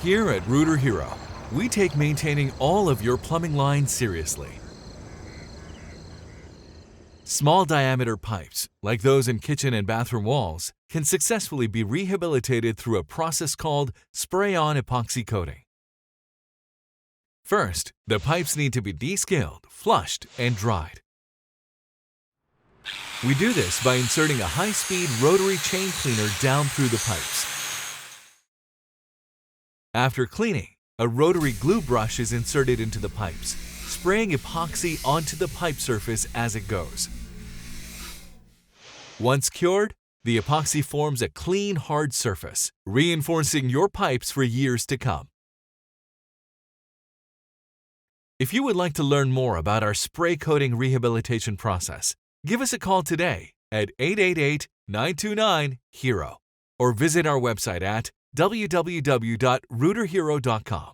Here at Rooter Hero, we take maintaining all of your plumbing lines seriously. Small diameter pipes, like those in kitchen and bathroom walls, can successfully be rehabilitated through a process called spray-on epoxy coating. First, the pipes need to be descaled, flushed, and dried. We do this by inserting a high-speed rotary chain cleaner down through the pipes. After cleaning, a rotary glue brush is inserted into the pipes, spraying epoxy onto the pipe surface as it goes. Once cured, the epoxy forms a clean, hard surface, reinforcing your pipes for years to come. If you would like to learn more about our spray coating rehabilitation process, give us a call today at 888-929-HERO or visit our website at www.rooterhero.com.